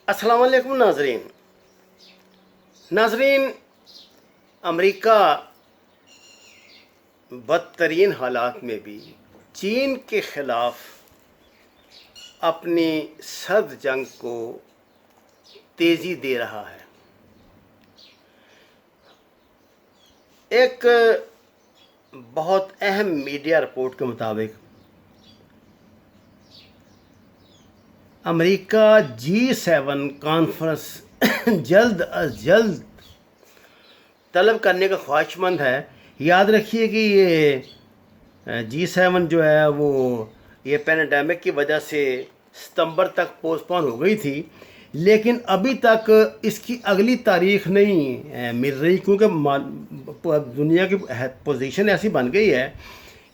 अस्सलाम वालेकुम नाजरीन। अमेरिका बदतरीन हालात में भी चीन के ख़िलाफ़ अपनी सर्द जंग को तेज़ी दे रहा है। एक बहुत अहम मीडिया रिपोर्ट के मुताबिक अमेरिका G7 कॉन्फ्रेंस जल्द अज जल्द तलब करने का ख्वाहिशमंद है। याद रखिए कि ये G7 जो है वो ये पैंडेमिक की वजह से सितंबर तक पोस्टपोन हो गई थी, लेकिन अभी तक इसकी अगली तारीख नहीं मिल रही, क्योंकि दुनिया की पोजीशन ऐसी बन गई है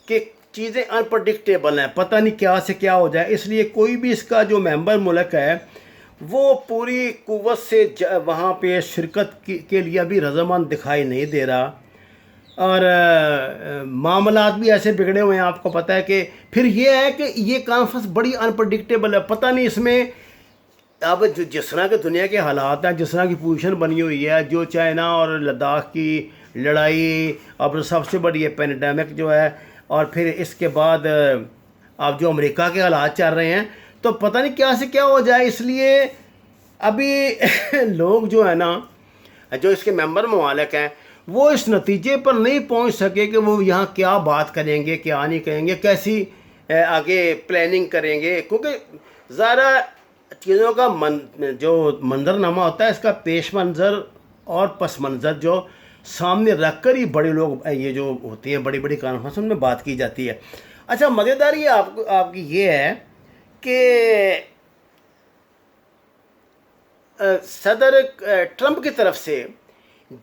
कि चीज़ें अनप्रडिक्टेबल हैं, पता नहीं क्या से क्या हो जाए। इसलिए कोई भी इसका जो मेंबर मुल्क है वो पूरी कुव्वत से वहाँ पे शिरकत के लिए अभी रज़ामंद दिखाई नहीं दे रहा, और मामलात भी ऐसे बिगड़े हुए हैं। आपको पता है कि फिर ये है कि ये कॉन्फ्रेंस बड़ी अनप्रडिक्टेबल है, पता नहीं इसमें अब जो जिस तरह के दुनिया के हालात हैं, जिस तरह की पोजीशन बनी हुई है, जो चाइना और लद्दाख की लड़ाई, अब सबसे बड़ी है पैंडेमिक जो है, और फिर इसके बाद अब जो अमेरिका के हालात चल रहे हैं, तो पता नहीं क्या से क्या हो जाए। इसलिए अभी लोग जो है ना, जो इसके मेंबर ममालिक हैं, वो इस नतीजे पर नहीं पहुंच सके कि वो यहाँ क्या बात करेंगे, क्या नहीं करेंगे, कैसी आगे प्लानिंग करेंगे, क्योंकि ज़रा चीज़ों का जो मंजरनामा होता है, इसका पेश मंज़र और पस मंज़र जो सामने रख कर ही बड़े लोग ये जो होती हैं बड़ी बड़ी कॉन्फ्रेंस में बात की जाती है। अच्छा, मज़ेदारी आपकी ये है कि सदर ट्रंप की तरफ से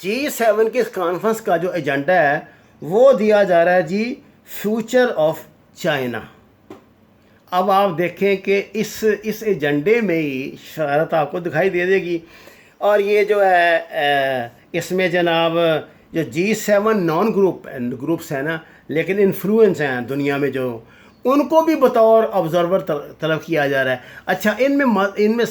G7 की इस कॉन्फ्रेंस का जो एजेंडा है वो दिया जा रहा है जी, फ्यूचर ऑफ चाइना। अब आप देखें कि इस एजेंडे में ही शरारत आपको दिखाई दे देगी। और ये जो है इसमें जनाब जो G7 नॉन ग्रुप्स हैं ना, लेकिन इन्फ्लुएंस हैं दुनिया में, जो उनको भी बतौर ऑब्जर्वर तलब किया जा रहा है। अच्छा, इनमें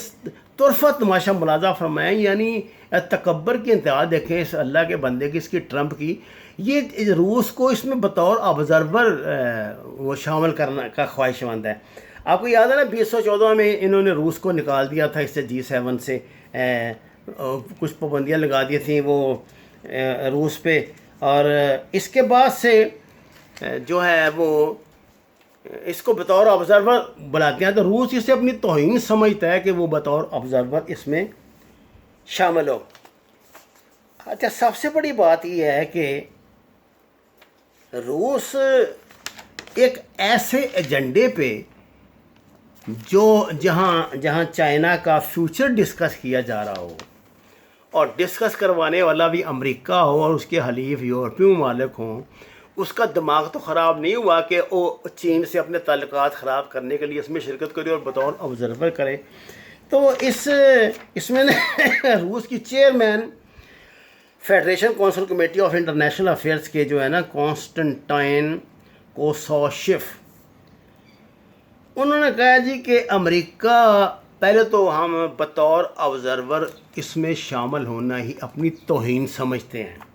तुरफा तमाशा मुलाजा फरमाएं, यानी तकब्बर की इंतहा देखें इस अल्लाह के बंदे की, इसकी ट्रंप की। ये रूस को इसमें बतौर ऑब्जर्वर वो शामिल करना का ख्वाहिशमंद है। आपको याद है ना, 2014 में इन्होंने रूस को निकाल दिया था इससे, G7 से कुछ पाबंदियाँ लगा दी थी वो रूस पे, और इसके बाद से जो है वो इसको बतौर ऑब्जर्वर बुलाते हैं। तो रूस इसे अपनी तौहीन समझता है कि वो बतौर ऑब्जर्वर इसमें शामिल हो। अच्छा, सबसे बड़ी बात यह है कि रूस एक ऐसे एजेंडे पे जो जहाँ चाइना का फ्यूचर डिस्कस किया जा रहा हो, और डिस्कस करवाने वाला भी अमेरिका हो और उसके हलीफ यूरोपीय ममालिक हों, उसका दिमाग तो ख़राब नहीं हुआ कि वो चीन से अपने ताल्लुकात ख़राब करने के लिए इसमें शिरकत करे और बतौर ऑब्जर्वर करे। तो इसमें रूस की chairman federation council committee of international affairs के जो है ना, कॉन्स्टेंटाइन कोसाशेव, उन्होंने कहा जी कि अमेरिका, पहले तो हम बतौर ऑब्जर्वर इसमें शामिल होना ही अपनी तौहीन समझते हैं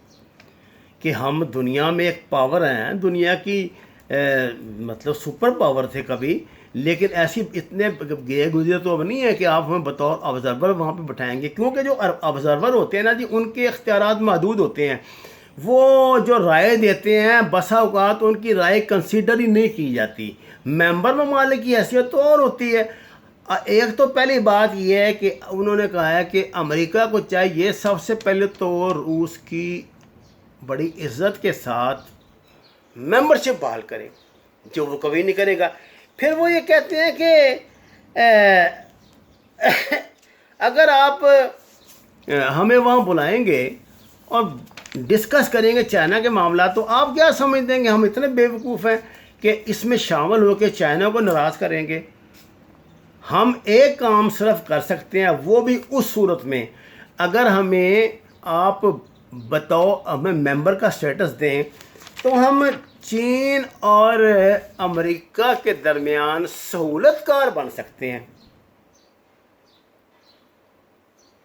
कि हम दुनिया में एक पावर हैं, दुनिया की मतलब सुपर पावर थे कभी, लेकिन ऐसी इतने गए गुजरे तो अब नहीं है कि आप हमें बतौर ऑब्जर्वर वहाँ पे बैठाएंगे, क्योंकि जो ऑब्जर्वर होते हैं ना जी, उनके इख्तियारात महदूद होते हैं। वो जो राय देते हैं बसा औकात उनकी राय कंसीडर ही नहीं की जाती। मेंबर ममालिक की हैसियत तो और होती है। एक तो पहली बात यह है कि उन्होंने कहा है कि अमेरिका को चाहिए सबसे पहले तो रूस की बड़ी इज्जत के साथ मेंबरशिप बहाल करे, जो वो कभी नहीं करेगा। फिर वो ये कहते हैं कि अगर आप हमें वहाँ बुलाएंगे और डिस्कस करेंगे चाइना के मामला, तो आप क्या समझ देंगे हम इतने बेवकूफ़ हैं कि इसमें शामिल होकर चाइना को नाराज़ करेंगे। हम एक काम सिर्फ कर सकते हैं, वो भी उस सूरत में अगर हमें आप बताओ हमें मेंबर का स्टेटस दें, तो हम चीन और अमेरिका के दरमियान सहूलतकार बन सकते हैं।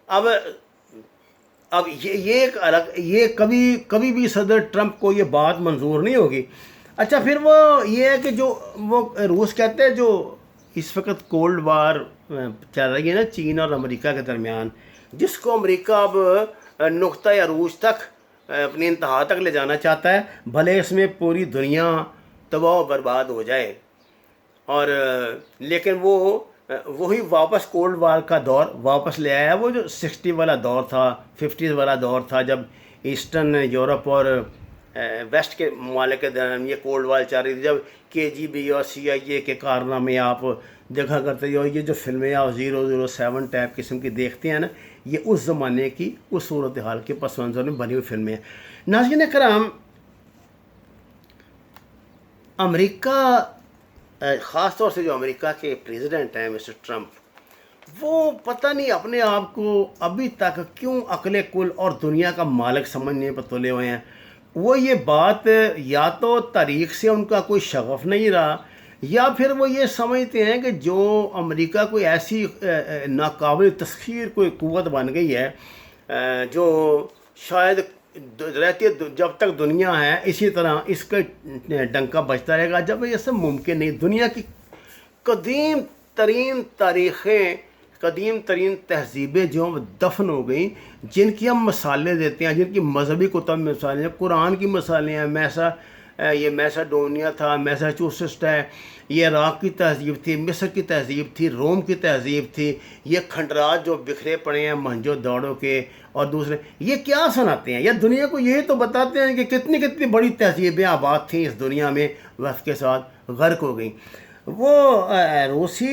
اب یہ ایک الگ، یہ کبھی بھی صدر ٹرمپ کو یہ بات منظور نہیں ہوگی۔ اچھا پھر وہ یہ ہے کہ جو وہ روس کہتے ہیں جو اس وقت کولڈ وار چل رہی ہے نا چین اور امریکہ کے درمیان، جس کو امریکہ اب نقطۂ عروج تک اپنی انتہا تک لے جانا چاہتا ہے، بھلے اس میں پوری دنیا تباہ و برباد ہو جائے، اور لیکن وہ وہی واپس کولڈ وار کا دور واپس لے آیا، وہ جو 60 والا دور تھا، 50 والا دور تھا، جب ایسٹرن یورپ اور ویسٹ کے ممالک کے درمیان یہ کولڈ وار چل رہی تھی، جب KGB اور CIA کے کارنامے آپ دیکھا کرتے ہو، یہ جو فلمیں آپ 007 ٹائپ قسم کی دیکھتے ہیں نا، یہ اس زمانے کی اس صورتحال کے پس منظر میں بنی ہوئی فلمیں ہیں۔ ناظرین کرام، امریکہ خاص طور سے جو امریکہ کے پریزیڈنٹ ہیں مسٹر ٹرمپ، وہ پتہ نہیں اپنے آپ کو ابھی تک کیوں عقل کل اور دنیا کا مالک سمجھنے پر تلے ہوئے ہیں۔ وہ یہ بات یا تو تاریخ سے ان کا کوئی شغف نہیں رہا، یا پھر وہ یہ سمجھتے ہیں کہ جو امریکہ کوئی ایسی ناقابل تسخیر کوئی قوت بن گئی ہے جو شاید رہتی ہے جب تک دنیا ہے، اسی طرح اس کا ڈنکا بجتا رہے گا، جب یہ سب ممکن نہیں۔ دنیا کی قدیم ترین تاریخیں، قدیم ترین تہذیبیں جو دفن ہو گئیں، جن کی ہم مثالیں دیتے ہیں، جن کی مذہبی کتب میں مثالیں ہیں، قرآن کی مثالیں ہیں، یہ میساڈونیا تھا، میساچوسٹس ہے، یہ عراق کی تہذیب تھی، مصر کی تہذیب تھی، روم کی تہذیب تھی، یہ کھنڈرات جو بکھرے پڑے ہیں مہنجو داڑو کے اور دوسرے، یہ کیا سناتے ہیں؟ یا دنیا کو یہی تو بتاتے ہیں کہ کتنی کتنی بڑی تہذیبیں آباد تھیں اس دنیا میں، وقت کے ساتھ غرق ہو گئیں۔ وہ روسی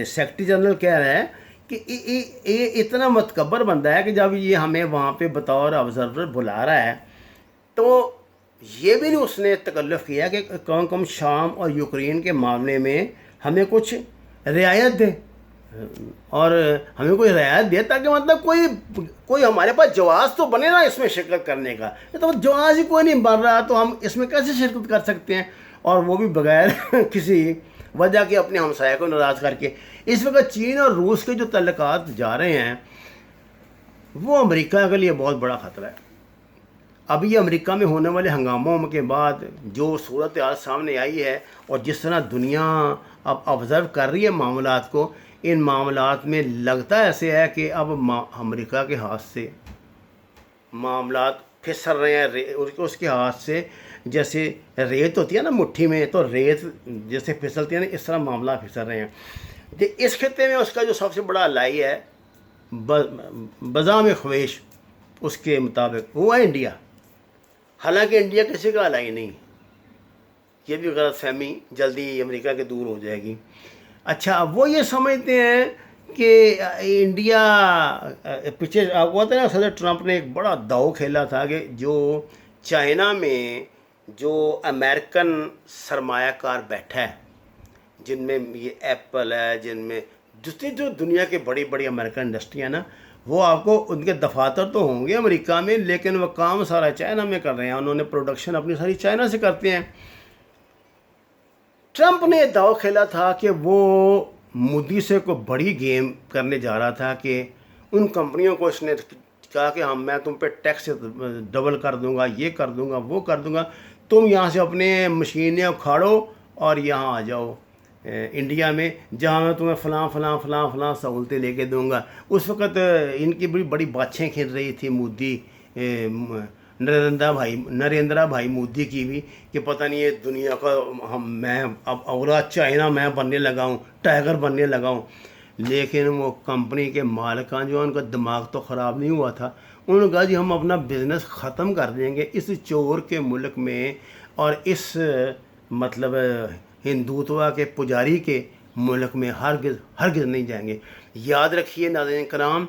سیکرٹری جنرل کہہ رہا ہے کہ یہ اتنا متکبر بندہ ہے کہ جب یہ ہمیں وہاں پہ بطور آبزرور بلا رہا ہے تو یہ بھی نہیں اس نے تکلف کیا کہ کم شام اور یوکرین کے معاملے میں ہمیں کچھ رعایت دے، اور ہمیں کوئی رعایت دے تاکہ مطلب کوئی ہمارے پاس جواز تو بنے نا اس میں شرکت کرنے کا۔ تو جواز ہی کوئی نہیں بن رہا تو ہم اس میں کیسے شرکت کر سکتے ہیں، اور وہ بھی بغیر کسی وجہ کے اپنے ہمسایہ کو ناراض کر کے۔ اس وقت چین اور روس کے جو تعلقات جا رہے ہیں وہ امریکہ کے لیے بہت بڑا خطرہ ہے۔ ابھی یہ امریکہ میں ہونے والے ہنگاموں کے بعد جو صورتحال سامنے آئی ہے، اور جس طرح دنیا اب آبزرو کر رہی ہے معاملات کو، ان معاملات میں لگتا ایسے ہے کہ اب امریکہ کے ہاتھ سے معاملات پھسل رہے ہیں، اس کے ہاتھ سے جیسے ریت ہوتی ہے نا مٹھی میں، تو ریت جیسے پھسلتی ہے نا، اس طرح معاملات پھسل رہے ہیں۔ اس خطے میں اس کا جو سب سے بڑا الائی ہے بزام خویش، اس کے مطابق وہ ہے انڈیا، حالانکہ انڈیا کسی کا الائی نہیں، یہ بھی غلط فہمی جلدی امریکہ کے دور ہو جائے گی۔ اچھا، اب وہ یہ سمجھتے ہیں کہ انڈیا پیچھے وہ ہوتا ہے نا، صدر ٹرمپ نے ایک بڑا داؤ کھیلا تھا کہ جو چائنا میں جو امریکن سرمایہ کار بیٹھا ہے، جن میں یہ ایپل ہے، جن میں جتنی جو دنیا کے بڑی بڑی امریکن انڈسٹری ہیں نا، وہ آپ کو ان کے دفاتر تو ہوں گے امریکہ میں، لیکن وہ کام سارا چائنا میں کر رہے ہیں، انہوں نے پروڈکشن اپنی ساری چائنا سے کرتے ہیں۔ ٹرمپ نے داؤ کھیلا تھا کہ وہ مودی سے کوئی بڑی گیم کرنے جا رہا تھا کہ ان کمپنیوں کو اس نے کہا کہ میں تم پہ ٹیکس ڈبل کر دوں گا، یہ کر دوں گا، وہ کر دوں گا، تم یہاں سے اپنے مشینیں اکھاڑو اور یہاں آ جاؤ انڈیا میں، جہاں میں تمہیں فلاں فلاں فلاں فلاں سہولتیں لے کے دوں گا۔ اس وقت ان کی بڑی بڑی باتیں کھل رہی تھی مودی نریندرا بھائی مودی کی بھی، کہ پتہ نہیں یہ دنیا کا میں اب اورا چائنا میں بننے لگا ہوں، ٹائیگر بننے لگا ہوں۔ لیکن وہ کمپنی کے مالکان جو ان کا دماغ تو خراب نہیں ہوا تھا، انہوں نے کہا جی ہم اپنا بزنس ختم کر دیں گے اس چور کے ملک میں، اور اس مطلب ہندوتوا کے پجاری کے ملک میں ہرگز نہیں جائیں گے۔ یاد رکھیے ناظرین کرام،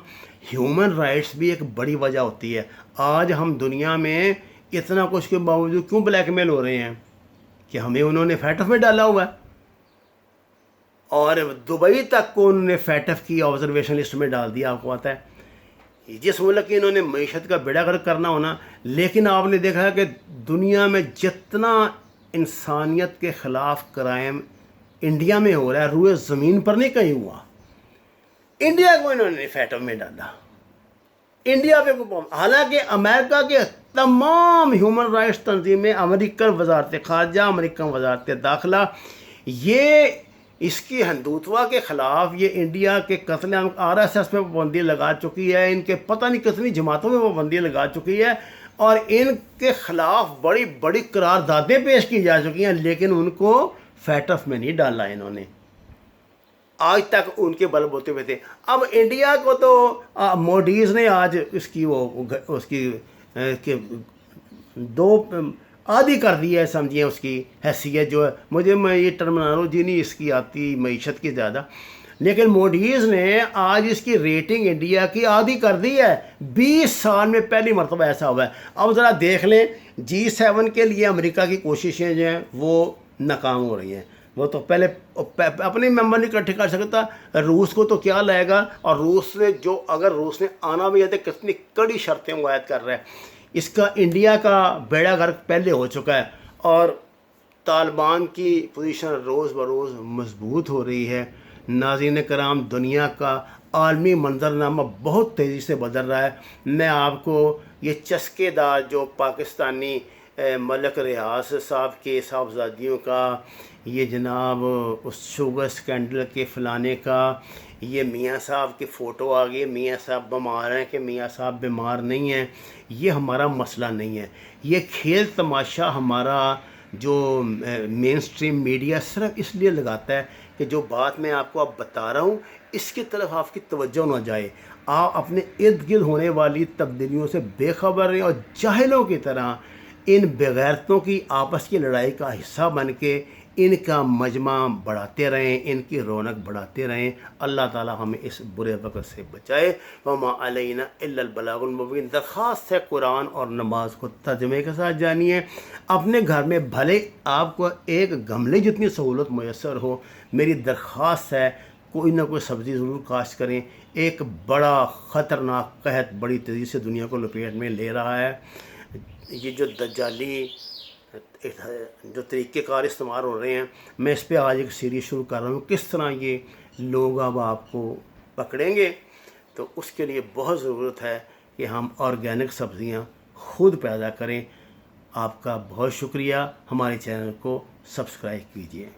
ہیومن رائٹس بھی ایک بڑی وجہ ہوتی ہے۔ آج ہم دنیا میں اتنا کچھ کے باوجود کیوں بلیک میل ہو رہے ہیں کہ ہمیں انہوں نے فیٹف میں ڈالا ہوا ہے، اور دبئی تک کو انہوں نے فیٹف کی آبزرویشن لسٹ میں ڈال دیا۔ آپ کو پتہ ہے جس ملک کی انہوں نے معیشت کا بیڑا غرق کرنا ہونا، لیکن آپ نے دیکھا ہے کہ دنیا میں جتنا انسانیت کے خلاف کرائم انڈیا میں ہو رہا ہے، روئے زمین پر نہیں کہیں ہوا، انڈیا کو انہوں نے فیٹف میں ڈالا۔ इंडिया पे हालांकि अमेरिका के तमाम ह्यूमन राइट्स तंजीमें, अमेरिकन वजारत ख़ारजा, अमेरिकन वजारत दाखिला, ये इसकी हिंदुत्वा के ख़िलाफ़, ये इंडिया के कत्ल RSS पे पाबंदी लगा चुकी है, इनके पता नहीं कितनी जमातों में पाबंदी लगा चुकी है, और इनके ख़िलाफ़ बड़ी बड़ी करारदादें पेश की जा चुकी हैं, लेकिन उनको फैटफ में नहीं डाला इन्होंने, आज तक उनके बलबूते पे थे। अब इंडिया को तो मोडीज़ ने आज इसकी उसकी दो आदि कर दी है, समझिए उसकी हैसियत जो है, मैं ये टर्मिनोलॉजी नहीं इसकी आती मईशत की ज़्यादा, लेकिन मोडीज़ ने आज इसकी रेटिंग इंडिया की आधी कर दी है। 20 साल में पहली मरतबा ऐसा हुआ है। अब ज़रा देख लें, G7 के लिए अमेरिका की कोशिशें जो हैं वो नाकाम हो रही हैं। वो तो पहले अपने मेंबर नहीं इकट्ठे कर सकता, रूस को तो क्या लाएगा, और रूस ने जो अगर रूस ने आना भी है तो कितनी कड़ी शर्तें मुआयद कर रहा है। इसका इंडिया का बेड़ा गर्क पहले हो चुका है, और तालिबान की पोजीशन रोज़ बरोज़ मजबूत हो रही है। नाज़रीन कराम, दुनिया का आलमी मंजरनामा बहुत तेज़ी से बदल रहा है। मैं आपको ये चस्केदार जो पाकिस्तानी मलक रियास साहब के साहबजादियों का, ये जनाब उस शुगर स्कैंडल के फलाने का, ये मियाँ साहब की फ़ोटो आ गई, मियाँ साहब बीमार हैं कि मियाँ साहब बीमार नहीं हैं, ये हमारा मसला नहीं है। ये खेल तमाशा हमारा जो मेन स्ट्रीम मीडिया सिर्फ इसलिए लगाता है कि जो बात मैं आपको अब बता रहा हूँ इसकी तरफ आपकी तवज्जो ना जाए, आप अपने इर्द गिर्द होने वाली तब्दीलियों से बेखबर रहें, और जाहिलों की तरह इन बेगैरतों की आपस की लड़ाई का हिस्सा बन के इनका मजमा बढ़ाते रहें, इनकी रौनक बढ़ाते रहें। अल्लाह ताला हमें इस बुरे वक्त से बचाए। वमा अलैना इल्लल बलागुल मुबीन। दरख्वास्त है कुरान और नमाज को तर्जुमे के साथ जानिए। अपने घर में भले आपको एक गमले जितनी सहूलत मैसर हो, मेरी दरख्वास्त है कोई ना कोई सब्ज़ी ज़रूर काश्त करें। एक बड़ा ख़तरनाक कहत बड़ी तेज़ी से दुनिया को लपेट में ले रहा है। ये जो दज्जाली जो तरीक़ेकार इस्तेमाल हो रहे हैं, मैं इस पर आज एक सीरीज़ शुरू कर रहा हूँ, किस तरह ये लोग अब आपको पकड़ेंगे। तो उसके लिए बहुत ज़रूरत है कि हम ऑर्गेनिक सब्ज़ियाँ खुद पैदा करें। आपका बहुत शुक्रिया। हमारे चैनल को सब्सक्राइब कीजिए।